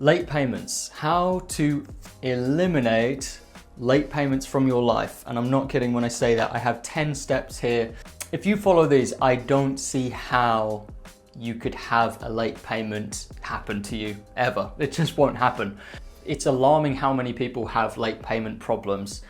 late payments, how to eliminate late payments from your life. And I'm not kidding when I say that. I have 10 steps here. If you follow these, I don't see how you could have a late payment happen to you ever. It just won't happen. It's alarming how many people have late payment problems.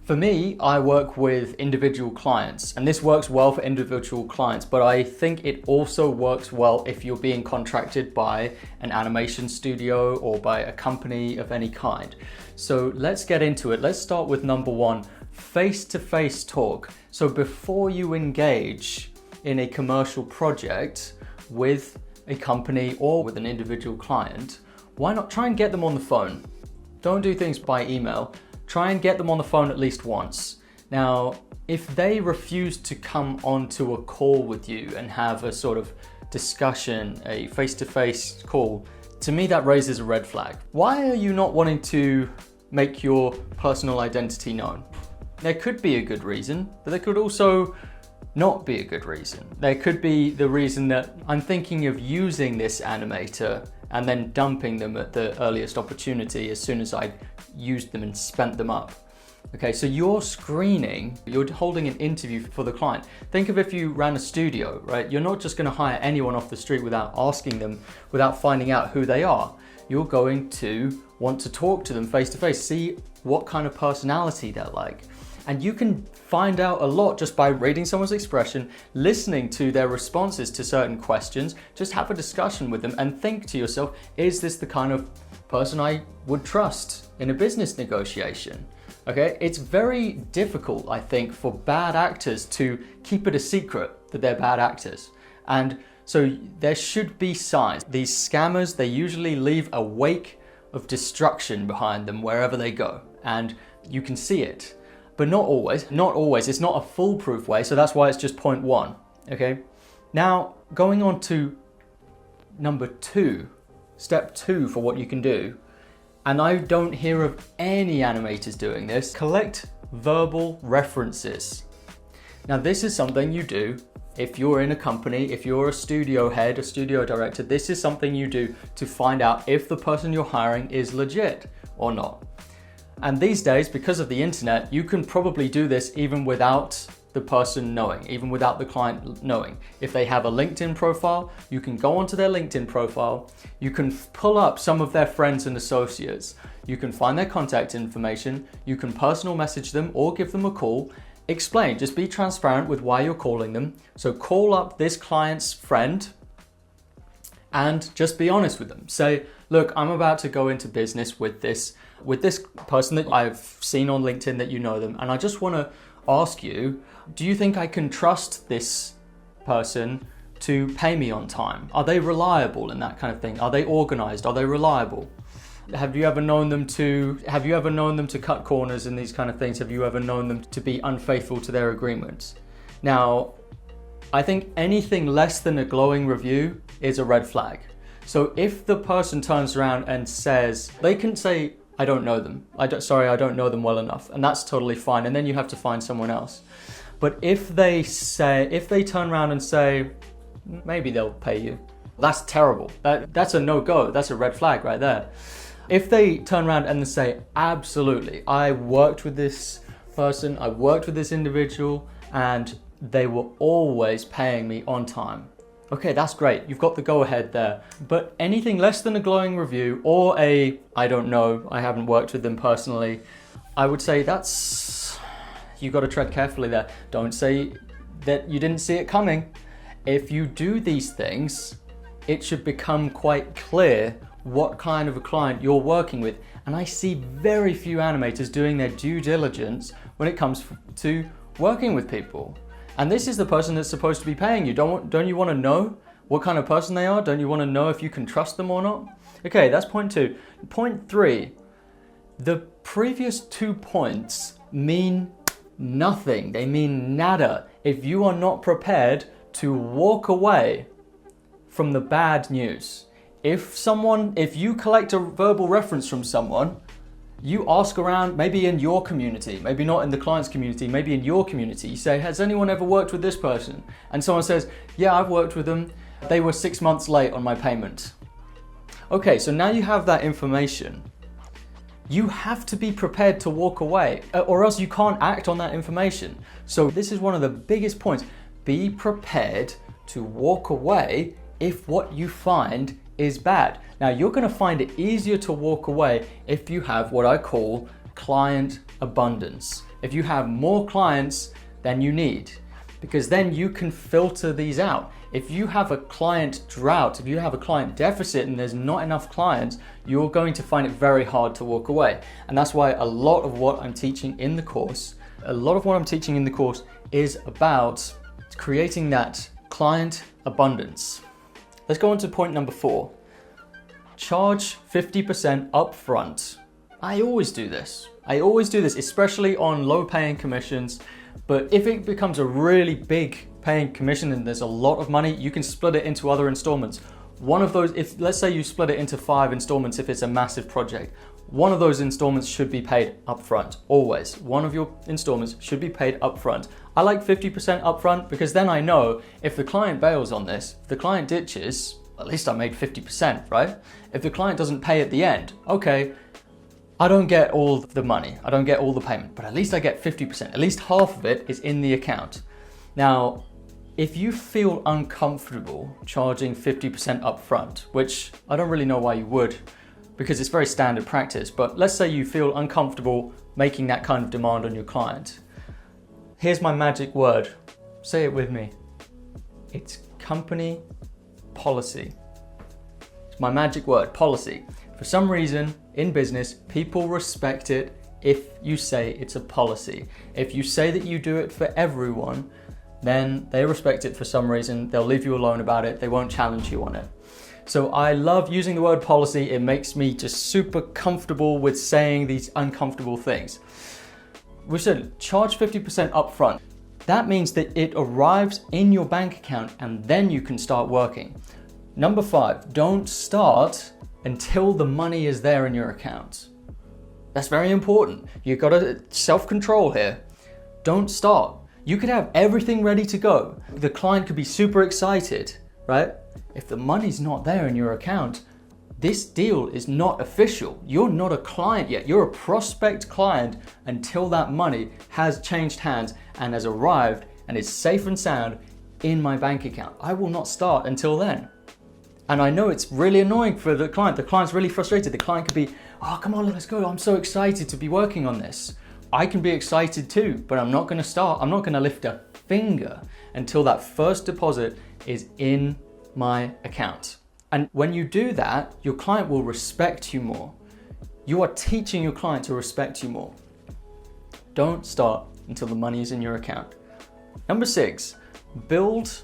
For me, I work with individual clients, and this works well for individual clients, but I think it also works well if you're being contracted by an animation studio or by a company of any kind. So let's get into it. Let's start with number one, face-to-face talk. So before you engage in a commercial project with a company or with an individual client, why not try and get them on the phone? Don't do things by email. Try and get them on the phone at least once. Now, if they refuse to come onto a call with you and have a sort of discussion, a face-to-face call, to me that raises a red flag. Why are you not wanting to make your personal identity known? There could be a good reason, but there could also not be a good reason. There could be the reason that I'm thinking of using this animator and then dumping them at the earliest opportunity as soon as I used them and spent them up. Okay, so you're screening, you're holding an interview for the client. Think of if you ran a studio, right? You're not just gonna hire anyone off the street without asking them, without finding out who they are. You're going to want to talk to them face to face, see what kind of personality they're like. And you can find out a lot just by reading someone's expression, listening to their responses to certain questions. Just have a discussion with them and think to yourself, is this the kind of person I would trust in a business negotiation? Okay, it's very difficult, I think, for bad actors to keep it a secret that they're bad actors. And so there should be signs. These scammers, they usually leave a wake of destruction behind them wherever they go. And you can see it. But not always, it's not a foolproof way, so that's why it's just point one, okay? Now, going on to number two, step two for what you can do, and I don't hear of any animators doing this, collect verbal references. Now, this is something you do if you're in a company, if you're a studio head, a studio director, this is something you do to find out if the person you're hiring is legit or not. And these days, because of the internet, you can probably do this even without the person knowing, even without the client knowing. If they have a LinkedIn profile, you can go onto their LinkedIn profile, you can pull up some of their friends and associates, you can find their contact information, you can personal message them or give them a call, explain, just be transparent with why you're calling them. So call up this client's friend and just be honest with them. Say, look, I'm about to go into business with this person that I've seen on LinkedIn that you know them, and I just want to ask you, do you think I can trust this person to pay me on time? Are they reliable and that kind of thing? Are they organized? Are they reliable? Have you ever known them to cut corners and these kind of things? Have you ever known them to be unfaithful to their agreements? Now, I think anything less than a glowing review is a red flag. So if the person turns around and says, they can say, I don't know them. I don't know them well enough. And that's totally fine. And then you have to find someone else. But if they turn around and say, maybe they'll pay you, that's terrible. That's a no-go. That's a red flag right there. If they turn around and say, absolutely, I worked with this person, I worked with this individual, and they were always paying me on time. Okay, that's great. You've got the go-ahead there. But anything less than a glowing review or a, I don't know, I haven't worked with them personally, I would say you've got to tread carefully there. Don't say that you didn't see it coming. If you do these things, it should become quite clear what kind of a client you're working with. And I see very few animators doing their due diligence when it comes to working with people. And this is the person that's supposed to be paying you. Don't you want to know what kind of person they are? Don't you want to know if you can trust them or not? Okay, that's point two. Point three, the previous 2 points mean nothing. They mean nada if you are not prepared to walk away from the bad news. If you collect a verbal reference from someone, you ask around, maybe in your community, maybe not in the client's community, maybe in your community. You say, has anyone ever worked with this person? And someone says, yeah, I've worked with them. They were 6 months late on my payment. Okay, so now you have that information. You have to be prepared to walk away, or else you can't act on that information. So this is one of the biggest points. Be prepared to walk away if what you find is bad. Now, you're going to find it easier to walk away if you have what I call client abundance. If you have more clients than you need, because then you can filter these out. If you have a client drought, if you have a client deficit and there's not enough clients, you're going to find it very hard to walk away. And that's why a lot of what I'm teaching in the course is about creating that client abundance. Let's go on to point number 4. Charge 50% upfront. I always do this, especially on low paying commissions. But if it becomes a really big paying commission and there's a lot of money, you can split it into other installments. One of those, if let's say you split it into 5 installments, if it's a massive project, one of those installments should be paid upfront. Always, one of your installments should be paid upfront. I like 50% upfront because then I know if the client bails on this, if the client ditches, at least I made 50%, right? If the client doesn't pay at the end, okay, I don't get all the money, I don't get all the payment, but at least I get 50%. At least half of it is in the account. Now, if you feel uncomfortable charging 50% upfront, which I don't really know why you would, because it's very standard practice, but let's say you feel uncomfortable making that kind of demand on your client. Here's my magic word. Say it with me. It's company policy. It's my magic word, policy. For some reason, in business, people respect it if you say it's a policy. If you say that you do it for everyone, then they respect it for some reason. They'll leave you alone about it. They won't challenge you on it. So I love using the word policy. It makes me just super comfortable with saying these uncomfortable things. We said charge 50% upfront. That means that it arrives in your bank account and then you can start working. Number 5, don't start until the money is there in your account. That's very important. You've got to self-control here. Don't start. You could have everything ready to go. The client could be super excited, right? If the money's not there in your account, this deal is not official. You're not a client yet. You're a prospect client until that money has changed hands and has arrived and is safe and sound in my bank account. I will not start until then. And I know it's really annoying for the client. The client's really frustrated. The client could be, oh, come on, let's go. I'm so excited to be working on this. I can be excited too, but I'm not going to start. I'm not going to lift a finger until that first deposit is in my account. And when you do that, your client will respect you more. You are teaching your client to respect you more. Don't start until the money is in your account. Number 6, build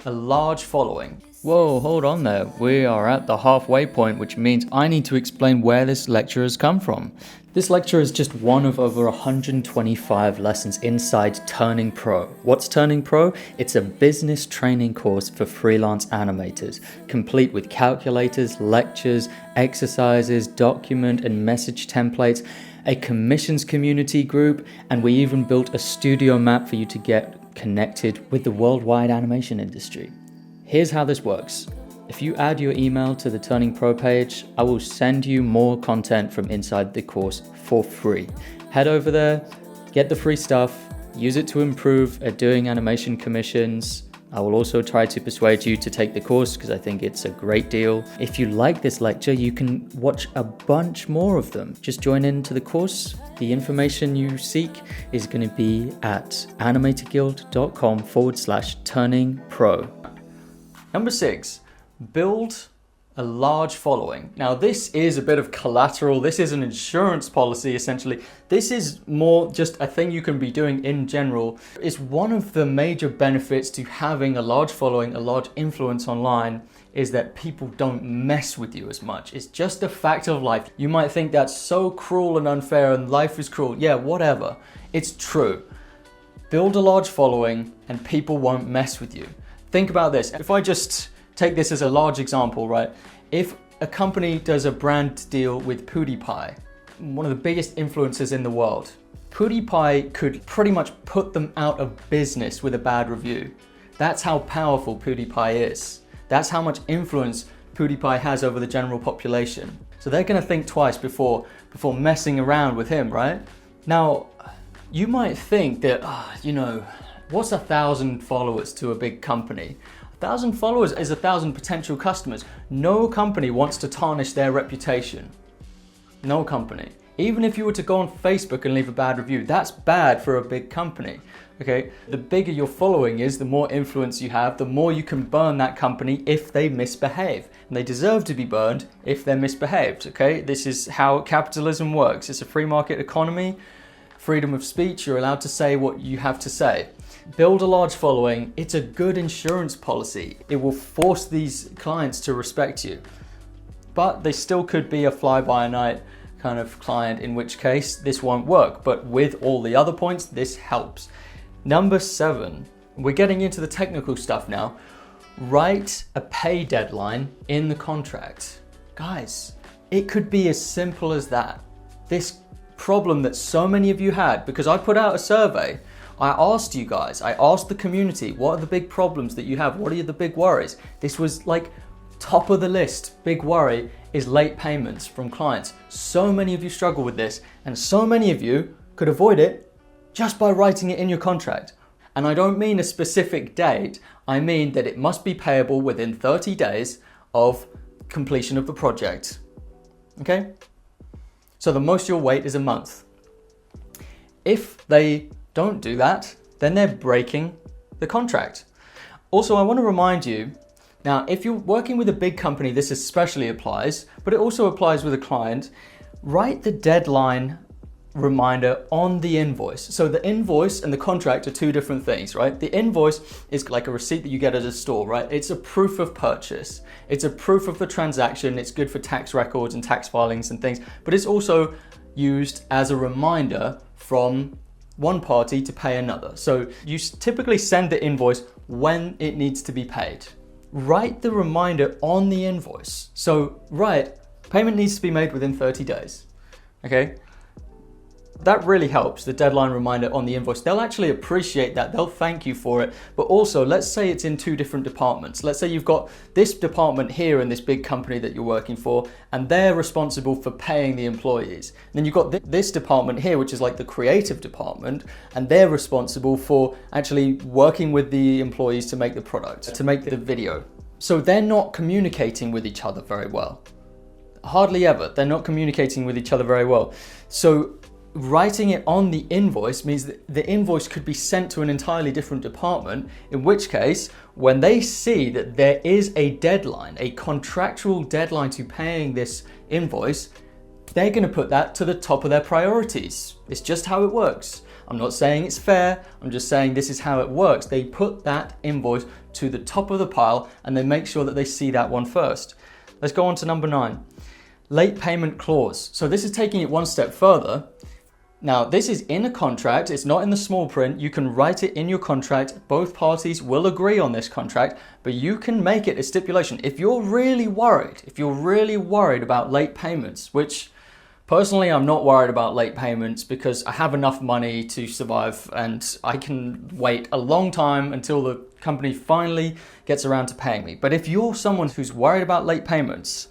a large following. Whoa, hold on there. We are at the halfway point, which means I need to explain where this lecture has come from. This lecture is just one of over 125 lessons inside Turning Pro. What's Turning Pro? It's a business training course for freelance animators, complete with calculators, lectures, exercises, document and message templates, a commissions community group, and we even built a studio map for you to get connected with the worldwide animation industry. Here's how this works. If you add your email to the Turning Pro page, I will send you more content from inside the course for free. Head over there, get the free stuff, use it to improve at doing animation commissions. I will also try to persuade you to take the course because I think it's a great deal. If you like this lecture, you can watch a bunch more of them. Just join into the course. The information you seek is going to be at animatorguild.com/turning pro. Number 6, build a large following. Now this is a bit of collateral. This is an insurance policy essentially. This is more just a thing you can be doing in general. It's one of the major benefits to having a large following, a large influence online, is that people don't mess with you as much. It's just a fact of life. You might think that's so cruel and unfair and life is cruel. Yeah, whatever. It's true. Build a large following and people won't mess with you. Think about this. If I just take this as a large example, right? If a company does a brand deal with PewDiePie, one of the biggest influencers in the world, PewDiePie could pretty much put them out of business with a bad review. That's how powerful PewDiePie is. That's how much influence PewDiePie has over the general population. So they're going to think twice before messing around with him, right? Now, you might think that, what's 1,000 followers to a big company? 1,000 followers is 1,000 potential customers. No company wants to tarnish their reputation. No company. Even if you were to go on Facebook and leave a bad review, that's bad for a big company. Okay, the bigger your following is, the more influence you have, the more you can burn that company if they misbehave. And they deserve to be burned if they're misbehaved, okay? This is how capitalism works. It's a free market economy, freedom of speech, you're allowed to say what you have to say. Build a large following, it's a good insurance policy. It will force these clients to respect you. But they still could be a fly-by-night kind of client, in which case this won't work. But with all the other points, this helps. Number 7, we're getting into the technical stuff now. Write a pay deadline in the contract. Guys, it could be as simple as that. This problem that so many of you had, because I put out a survey, I asked you guys, I asked the community, what are the big problems that you have? What are the big worries? This was like top of the list. Big worry is late payments from clients. So many of you struggle with this, and so many of you could avoid it just by writing it in your contract. And I don't mean a specific date, I mean that it must be payable within 30 days of completion of the project. Okay? So the most you'll wait is a month. If they don't do that, then they're breaking the contract. Also, I want to remind you, now if you're working with a big company, this especially applies, but it also applies with a client, write the deadline reminder on the invoice. So the invoice and the contract are two different things, right? The invoice is like a receipt that you get at a store, right? It's a proof of purchase. It's a proof of the transaction. It's good for tax records and tax filings and things, but it's also used as a reminder from one party to pay another. So you typically send the invoice when it needs to be paid. Write the reminder on the invoice. So payment needs to be made within 30 days, okay? That really helps, the deadline reminder on the invoice. They'll actually appreciate that, they'll thank you for it. But also, let's say it's in two different departments. Let's say you've got this department here in this big company that you're working for, and they're responsible for paying the employees. And then you've got this department here, which is like the creative department, and they're responsible for actually working with the employees to make the product, to make the video. So they're not communicating with each other very well. Hardly ever, they're not communicating with each other very well. So writing it on the invoice means that the invoice could be sent to an entirely different department, in which case, when they see that there is a deadline, a contractual deadline to paying this invoice, they're going to put that to the top of their priorities. It's just how it works. I'm not saying it's fair, I'm just saying this is how it works. They put that invoice to the top of the pile and they make sure that they see that one first. Let's go on to number 9. Late payment clause. So this is taking it one step further. Now, this is in a contract, it's not in the small print, you can write it in your contract, both parties will agree on this contract, but you can make it a stipulation. If you're really worried about late payments, which personally I'm not worried about late payments because I have enough money to survive and I can wait a long time until the company finally gets around to paying me. But if you're someone who's worried about late payments,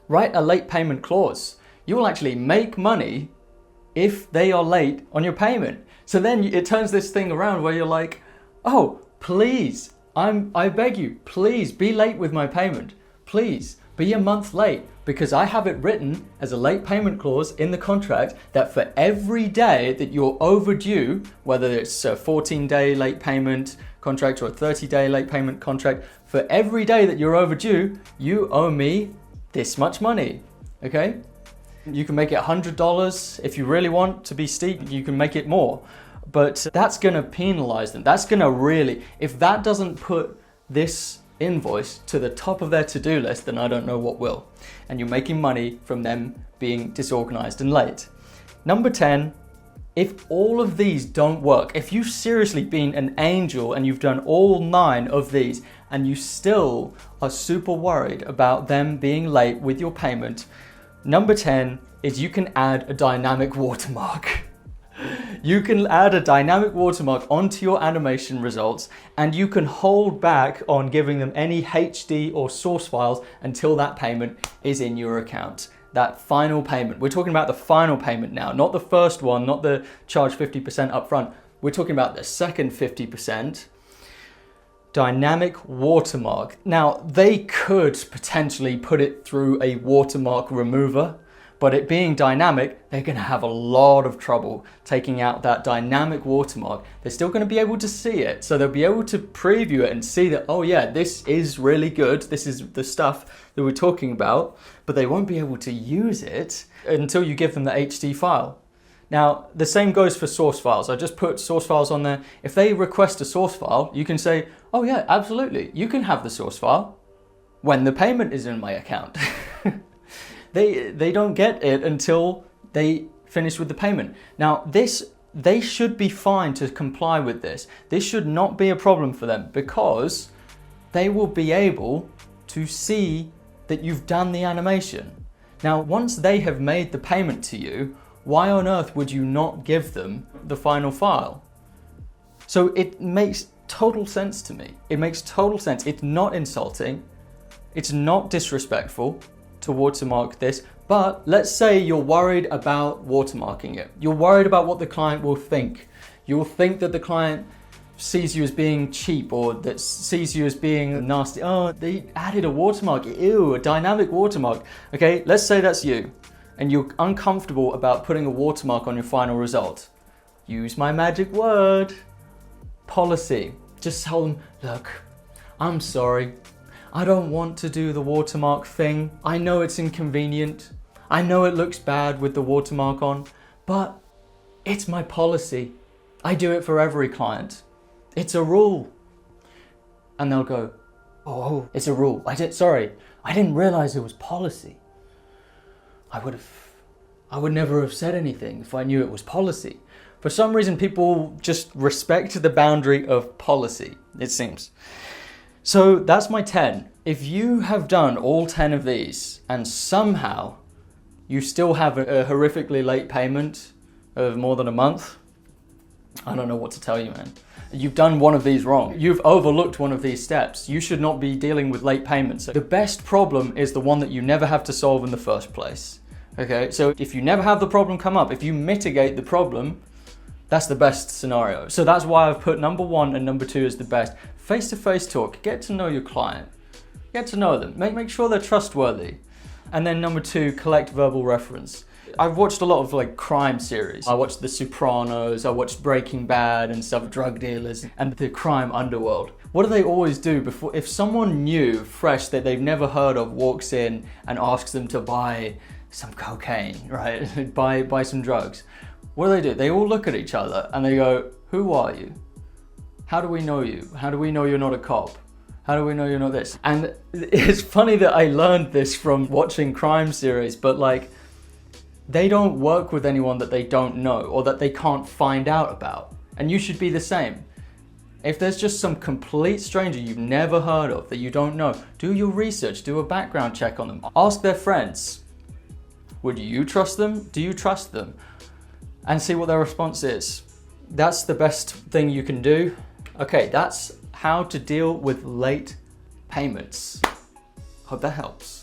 write a late payment clause. You will actually make money if they are late on your payment. So then it turns this thing around where you're like, oh, please, I beg you, please be late with my payment. Please be a month late, because I have it written as a late payment clause in the contract that for every day that you're overdue, whether it's a 14-day late payment contract or a 30-day late payment contract, for every day that you're overdue, you owe me this much money, okay? You can make it $100 if you really want to be steep, you can make it more. But that's gonna penalize them. That's gonna really, if that doesn't put this invoice to the top of their to-do list, then I don't know what will. And you're making money from them being disorganized and late. Number 10, if all of these don't work, if you've seriously been an angel and you've done all 9 of these and you still are super worried about them being late with your payment, number 10 is you can add a dynamic watermark. You can add a dynamic watermark onto your animation results, and you can hold back on giving them any HD or source files until that payment is in your account. That final payment. We're talking about the final payment now, not the first one, not the charge 50% upfront. We're talking about the second 50%. Dynamic watermark. Now, they could potentially put it through a watermark remover, but it being dynamic, they're going to have a lot of trouble taking out that dynamic watermark. They're still going to be able to see it, so they'll be able to preview it and see that, oh yeah, this is really good, this is the stuff that we're talking about, but they won't be able to use it until you give them the HD file. Now, the same goes for source files. I just put source files on there. If they request a source file, you can say, oh yeah, absolutely, you can have the source file when the payment is in my account. They don't get it until they finish with the payment. Now, they should be fine to comply with this. This should not be a problem for them because they will be able to see that you've done the animation. Now, once they have made the payment to you, why on earth would you not give them the final file? So it makes total sense to me. It makes total sense. It's not insulting. It's not disrespectful to watermark this, but let's say you're worried about watermarking it. You're worried about what the client will think. You'll think that the client sees you as being cheap or that sees you as being nasty. Oh, they added a watermark. Ew, a dynamic watermark. Okay, let's say that's you and you're uncomfortable about putting a watermark on your final result. Use my magic word, policy. Just tell them, look, I'm sorry. I don't want to do the watermark thing. I know it's inconvenient. I know it looks bad with the watermark on, but it's my policy. I do it for every client. It's a rule. And they'll go, oh, it's a rule. I didn't realize it was policy. I would never have said anything if I knew it was policy. For some reason, people just respect the boundary of policy, it seems. So that's my 10. If you have done all 10 of these and somehow you still have a horrifically late payment of more than a month, I don't know what to tell you, man. You've done one of these wrong. You've overlooked one of these steps. You should not be dealing with late payments. The best problem is the one that you never have to solve in the first place. Okay, so if you never have the problem come up, if you mitigate the problem, that's the best scenario. So that's why I've put number 1 and number 2 as the best. Face-to-face talk, get to know your client. Get to know them, make sure they're trustworthy. And then number 2, collect verbal reference. I've watched a lot of like crime series. I watched The Sopranos, I watched Breaking Bad and stuff, drug dealers and the crime underworld. What do they always do before, if someone new, fresh, that they've never heard of walks in and asks them to buy some cocaine, right? buy some drugs. What do? They all look at each other and they go, who are you? How do we know you? How do we know you're not a cop? How do we know you're not this? And it's funny that I learned this from watching crime series, but like, they don't work with anyone that they don't know or that they can't find out about. And you should be the same. If there's just some complete stranger you've never heard of that you don't know, do your research, do a background check on them. Ask their friends. Would you trust them? Do you trust them? And see what their response is. That's the best thing you can do. Okay, that's how to deal with late payments. Hope that helps.